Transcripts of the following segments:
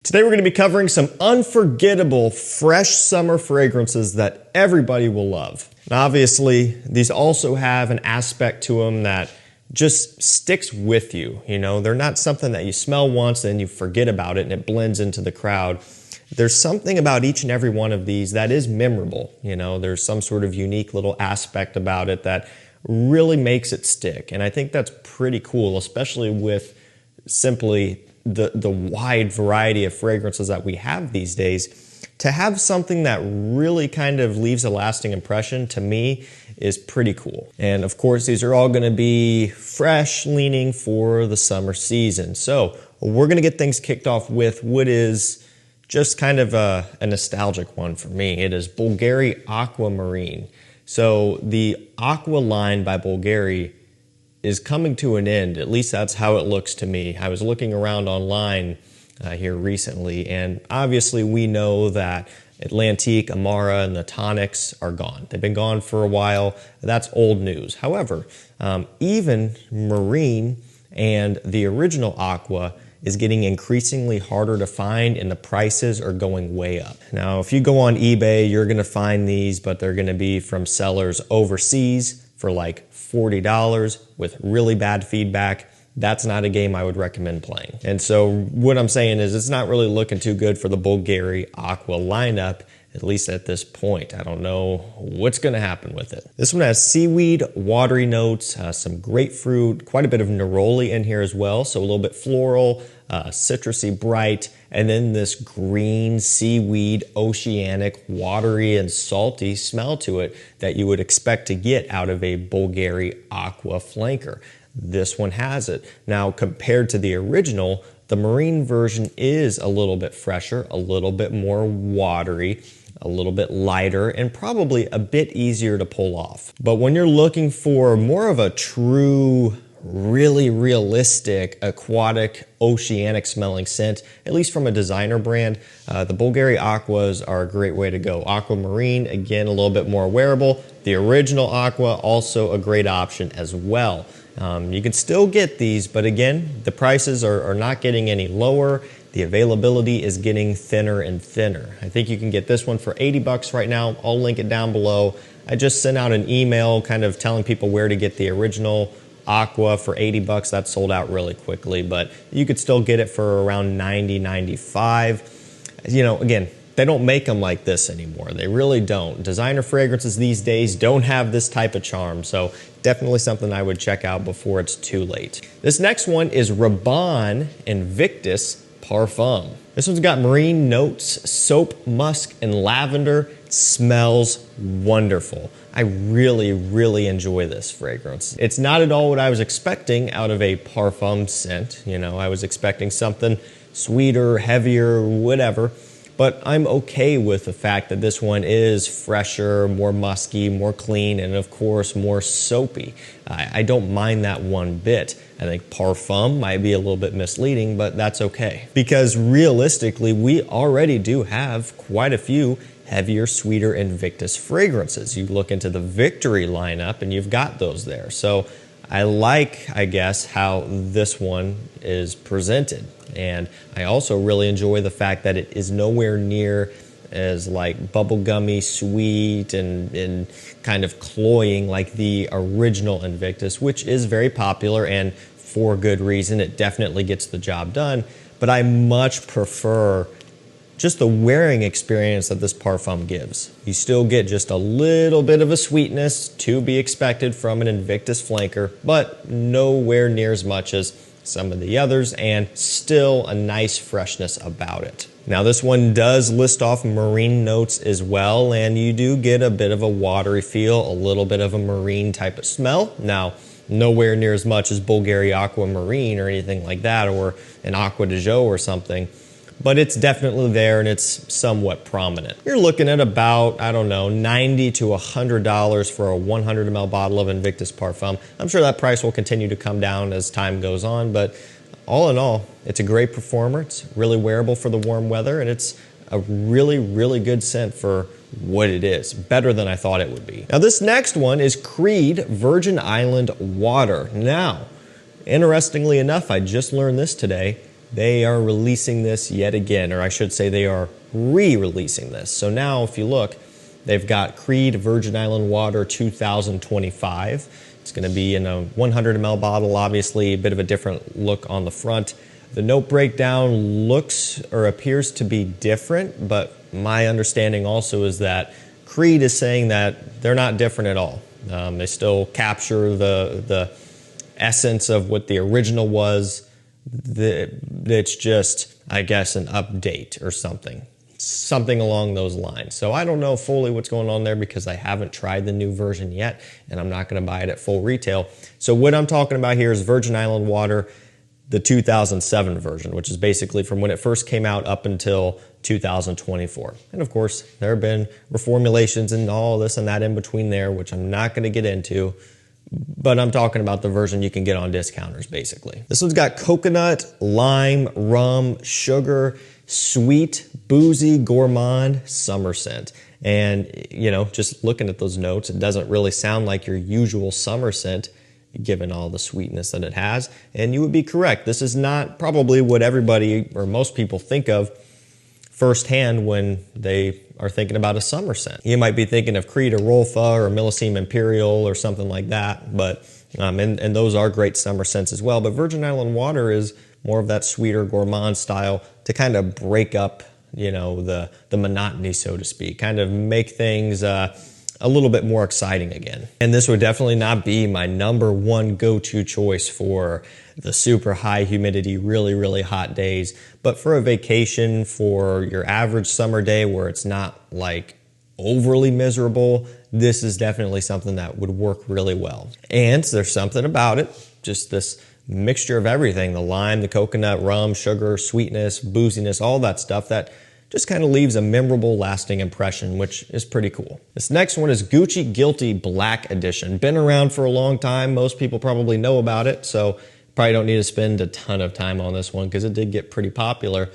Today we're going to be covering some unforgettable fresh summer fragrances that everybody will love. And obviously, these also have an aspect to them that just sticks with you. You know, they're not something that you smell once and you forget about it and it blends into the crowd. There's something about each and every one of these that is memorable. You know, there's some sort of unique little aspect about it that really makes it stick. And I think that's pretty cool, especially with simply the wide variety of fragrances that we have these days. To have something that really kind of leaves a lasting impression, to me, is pretty cool. And of course, these are all going to be fresh leaning for the summer season. So we're going to get things kicked off with what is just kind of a nostalgic one for me. It is Bulgary Aquamarine. So the Aqua line by Bulgari is coming to an end. At least that's how it looks to me. I was looking around online here recently, and obviously we know that Atlantique, Amara, and the tonics are gone. They've been gone for a while. That's old news. However, even Marine and the original Aqua is getting increasingly harder to find, and the prices are going way up. Now, if you go on eBay, you're gonna find these, but they're gonna be from sellers overseas for like $40 with really bad feedback. That's not a game I would recommend playing. And so what I'm saying is it's not really looking too good for the Bulgari Aqua lineup, at least at this point. I don't know what's gonna happen with it. This one has seaweed, watery notes, some grapefruit, quite a bit of neroli in here as well. So a little bit floral, citrusy, bright, and then this green seaweed, oceanic, watery, and salty smell to it that you would expect to get out of a Bulgari Aqua flanker. This one has it. Now, compared to the original, the Marine version is a little bit fresher, a little bit more watery, a little bit lighter, and probably a bit easier to pull off. But when you're looking for more of a true, really realistic, aquatic, oceanic smelling scent, at least from a designer brand, the Bulgari Aquas are a great way to go. Aquamarine, again, a little bit more wearable. The original Aqua, also a great option as well. You can still get these, but again, the prices are not getting any lower. The availability is getting thinner and thinner. I think you can get this one for 80 bucks right now. I'll link it down below. I just sent out an email kind of telling people where to get the original Aqua for 80 bucks. That sold out really quickly, but you could still get it for around 90, 95. You know, again, they don't make them like this anymore. They really don't. Designer fragrances these days don't have this type of charm, so definitely something I would check out before it's too late. This next one is Rabon Invictus Parfam. This one's got marine notes, soap, musk, and lavender. It smells wonderful. I really, really enjoy this fragrance. It's not at all what I was expecting out of a parfum scent. You know, I was expecting something sweeter, heavier, whatever. But I'm okay with the fact that this one is fresher, more musky, more clean, and of course, more soapy. I don't mind that one bit. I think parfum might be a little bit misleading, but that's okay. Because realistically, we already do have quite a few heavier, sweeter Invictus fragrances. You look into the Victory lineup and you've got those there. So I like, I guess, how this one is presented. And I also really enjoy the fact that it is nowhere near as like bubblegummy, sweet, and kind of cloying like the original Invictus, which is very popular and for good reason. It definitely gets the job done. But I much prefer just the wearing experience that this parfum gives. You still get just a little bit of a sweetness to be expected from an Invictus flanker, but nowhere near as much as some of the others, and still a nice freshness about it. Now, this one does list off marine notes as well, and you do get a bit of a watery feel, a little bit of a marine type of smell. Now, nowhere near as much as Bulgari Aquamarine or anything like that, or an Aqua de Jo or something, but it's definitely there and it's somewhat prominent. You're looking at about, I don't know, $90 to $100 for a 100 ml bottle of Invictus Parfum. I'm sure that price will continue to come down as time goes on, but all in all, it's a great performer. It's really wearable for the warm weather, and it's a really, really good scent for what it is. Better than I thought it would be. Now, this next one is Creed Virgin Island Water. Now, interestingly enough, I just learned this today. they are releasing this yet again, or I should say they are re-releasing this. So now if you look, they've got Creed Virgin Island Water 2025. It's going to be in a 100 ml bottle, obviously a bit of a different look on the front. The note breakdown looks or appears to be different, but my understanding also is that Creed is saying that they're not different at all. They still capture the essence of what the original was. It's just, I guess, an update or something along those lines. So I don't know fully what's going on there because I haven't tried the new version yet, and I'm not going to buy it at full retail. So what I'm talking about here is Virgin Island Water, the 2007 version, which is basically from when it first came out up until 2024. And of course, there have been reformulations and all this and that in between there, which I'm not going to get into, but I'm talking about the version you can get on discounters, basically. This one's got coconut, lime, rum, sugar, sweet, boozy, gourmand, summer scent. And, you know, just looking at those notes, it doesn't really sound like your usual summer scent, given all the sweetness that it has. And you would be correct. This is not probably what everybody or most people think of firsthand when they are thinking about a summer scent. You might be thinking of Creed or Rolfa or Millesime Imperial or something like that, but and those are great summer scents as well. But Virgin Island Water is more of that sweeter gourmand style to kind of break up, you know, the monotony, so to speak, kind of make things a little bit more exciting again. And this would definitely not be my #1 go-to choice for the super high humidity, really, really hot days. But for a vacation, for your average summer day where it's not like overly miserable, this is definitely something that would work really well. And there's something about it, just this mixture of everything, the lime, the coconut, rum, sugar, sweetness, booziness, all that stuff that just kind of leaves a memorable, lasting impression, which is pretty cool. This next one is Gucci Guilty Black Edition. Been around for a long time. Most people probably know about it, so probably don't need to spend a ton of time on this one because it did get pretty popular.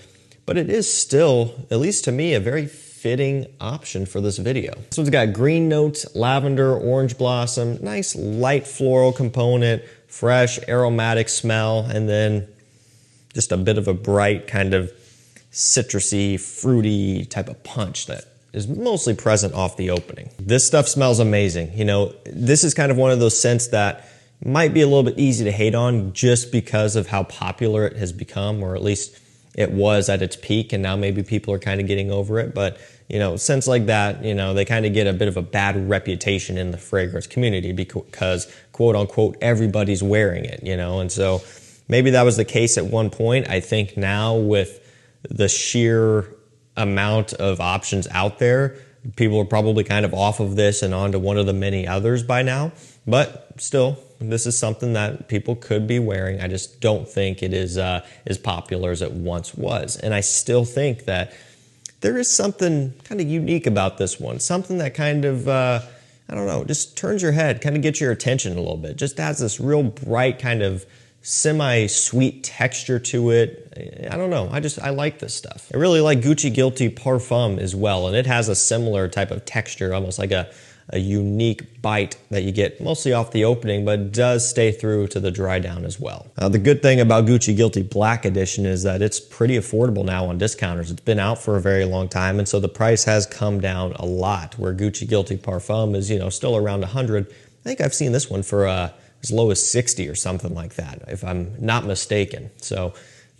But it is still, at least to me, a very fitting option for this video. This one's got green notes, lavender, orange blossom, nice light floral component, fresh aromatic smell, and then just a bit of a bright kind of citrusy, fruity type of punch that is mostly present off the opening. This stuff smells amazing. You know, this is kind of one of those scents that might be a little bit easy to hate on just because of how popular it has become, or at least it was at its peak, and now maybe people are kind of getting over it. But, you know, scents like that, you know, they kind of get a bit of a bad reputation in the fragrance community because, quote unquote, everybody's wearing it, you know, and so maybe that was the case at one point. I think now with the sheer amount of options out there, people are probably kind of off of this and onto one of the many others by now. But still, this is something that people could be wearing. I just don't think it is as popular as it once was. And I still think that there is something kind of unique about this one. Something that kind of, I don't know, just turns your head, kind of gets your attention a little bit. Just has this real bright kind of semi-sweet texture to it. I don't know, I like this stuff. I really like Gucci Guilty Parfam as well, and it has a similar type of texture, almost like a unique bite that you get mostly off the opening, but does stay through to the dry down as well. The good thing about Gucci Guilty Black Edition is that it's pretty affordable now on discounters. It's been out for a very long time, and so the price has come down a lot, where Gucci Guilty Parfum is, you know, still around 100. I think I've seen this one for as low as 60 or something like that, if I'm not mistaken. So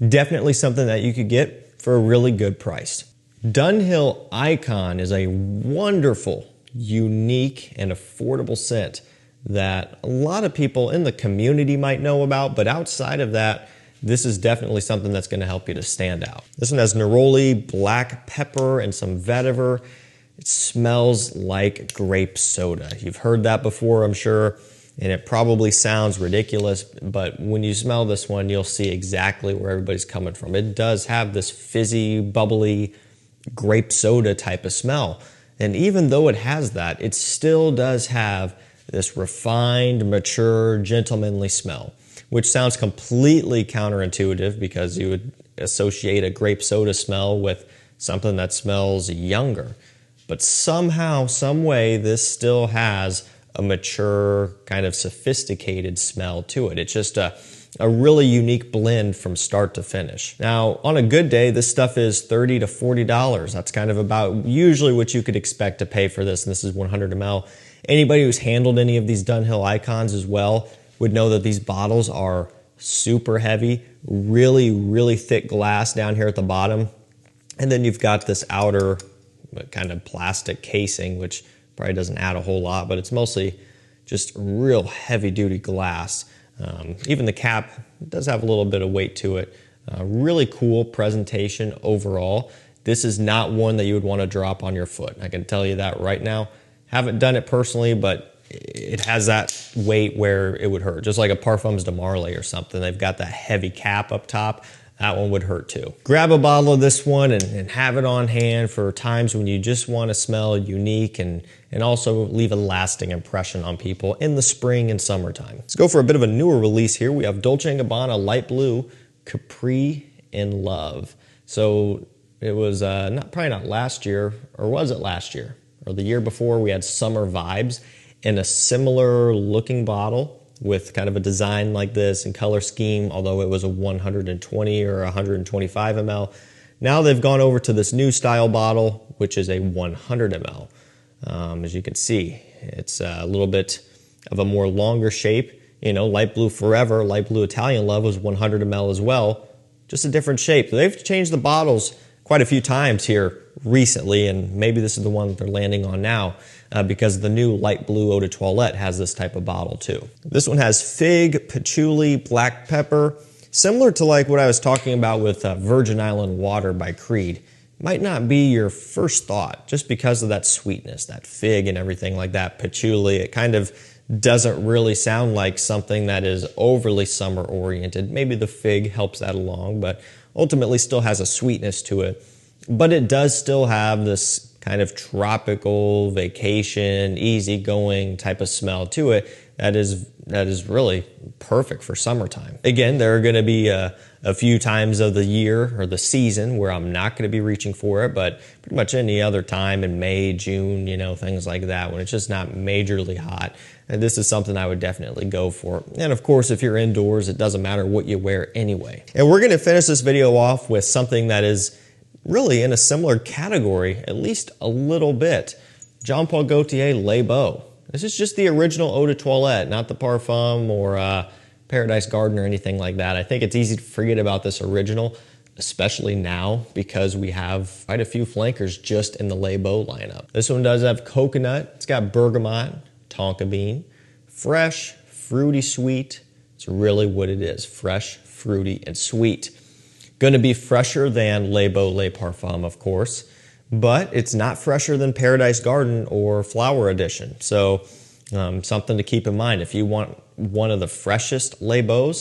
definitely something that you could get for a really good price. Dunhill Icon is a wonderful, unique, and affordable scent that a lot of people in the community might know about, but outside of that, this is definitely something that's going to help you to stand out. This one has neroli, black pepper, and some vetiver. It smells like grape soda. You've heard that before, I'm sure. And it probably sounds ridiculous, but when you smell this one, you'll see exactly where everybody's coming from. It does have this fizzy, bubbly, grape soda type of smell. And even though it has that, it still does have this refined, mature, gentlemanly smell, which sounds completely counterintuitive because you would associate a grape soda smell with something that smells younger. But somehow, some way, this still has a mature, kind of sophisticated smell to it. It's just a a really unique blend from start to finish. Now, on a good day, this stuff is $30 to $40. That's kind of about usually what you could expect to pay for this, and this is 100 ml. Anybody who's handled any of these Dunhill Icons as well would know that these bottles are super heavy, really, really thick glass down here at the bottom. And then you've got this outer kind of plastic casing, which probably doesn't add a whole lot, but it's mostly just real heavy duty glass. Even the cap does have a little bit of weight to it. Really cool presentation overall. This is not one that you would want to drop on your foot. I can tell you that right now. Haven't done it personally, but it has that weight where it would hurt. Just like a Parfums de Marly or something. They've got that heavy cap up top. That one would hurt too. Grab a bottle of this one and have it on hand for times when you just want to smell unique and also leave a lasting impression on people in the spring and summertime. Let's go for a bit of a newer release here. We have Dolce Gabbana Light Blue Capri in Love. So it was probably not last year, or was it last year? Or the year before, we had Summer Vibes in a similar looking bottle with kind of a design like this and color scheme, although it was a 120 or 125 ml. Now they've gone over to this new style bottle, which is a 100 ml. As you can see, it's a little bit of a more longer shape. You know, Light Blue Forever, Light Blue Italian Love was 100 ml as well, just a different shape. They've changed the bottles quite a few times here recently, and maybe this is the one that they're landing on now because the new Light Blue Eau de Toilette has this type of bottle too. This one has fig, patchouli, black pepper, similar to like what I was talking about with Virgin Island Water by Creed. Might not be your first thought just because of that sweetness, that fig and everything like that, patchouli. It kind of doesn't really sound like something that is overly summer oriented. Maybe the fig helps that along, but ultimately still has a sweetness to it. But it does still have this kind of tropical, vacation, easygoing type of smell to it that is really perfect for summertime. Again, there are going to be a few times of the year or the season where I'm not going to be reaching for it, but pretty much any other time in May, June, you know, things like that, when it's just not majorly hot. And this is something I would definitely go for. And of course, if you're indoors, it doesn't matter what you wear anyway. And we're going to finish this video off with something that is really in a similar category, at least a little bit. Jean Paul Gaultier Les Beaux. This is just the original Eau de Toilette, not the Parfum or Paradise Garden or anything like that. I think it's easy to forget about this original, especially now because we have quite a few flankers just in the Les Beaux lineup. This one does have coconut. It's got bergamot, tonka bean, fresh, fruity, sweet. It's really what it is, fresh, fruity, and sweet. Going to be fresher than Les Beaux Les Parfums, of course, but it's not fresher than Paradise Garden or Flower Edition. So something to keep in mind. If you want one of the freshest Les Beaux,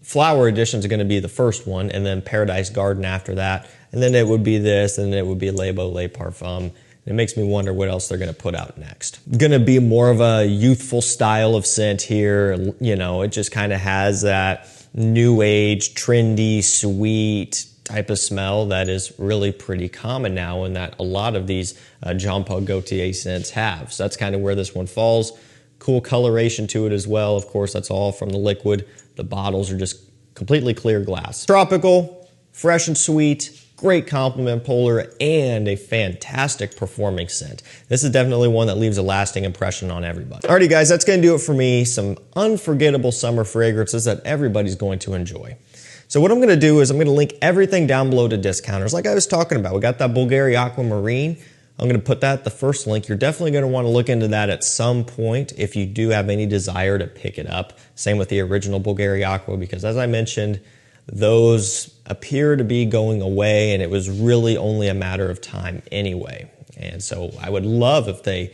Flower Edition is going to be the first one, and then Paradise Garden after that, and then it would be this, and then it would be Les Beaux Les Parfums. It makes me wonder what else they're going to put out next. Going to be more of a youthful style of scent here. You know, it just kind of has that new age, trendy, sweet type of smell that is really pretty common now and that a lot of these Jean Paul Gaultier scents have. So that's kind of where this one falls. Cool coloration to it as well. Of course, that's all from the liquid. The bottles are just completely clear glass. Tropical, fresh and sweet, great compliment polar, and a fantastic performing scent. This is definitely one that leaves a lasting impression on everybody. Alrighty guys, that's gonna do it for me. Some unforgettable summer fragrances that everybody's going to enjoy. So what I'm gonna do is I'm gonna link everything down below to discounters. Like I was talking about, we got that Bulgari Aquamarine. I'm gonna put that at the first link. You're definitely gonna wanna look into that at some point if you do have any desire to pick it up. Same with the original Bulgari Aqua, because as I mentioned, those appear to be going away, and it was really only a matter of time anyway. And so I would love if they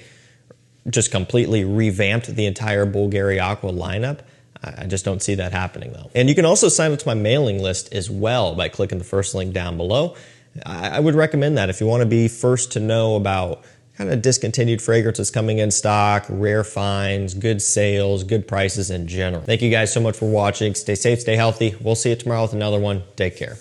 just completely revamped the entire Bulgari Aqua lineup. I just don't see that happening though. And you can also sign up to my mailing list as well by clicking the first link down below. I would recommend that if you want to be first to know about kind of discontinued fragrances coming in stock, rare finds, good sales, good prices in general. Thank you guys so much for watching. Stay safe, stay healthy. We'll see you tomorrow with another one. Take care.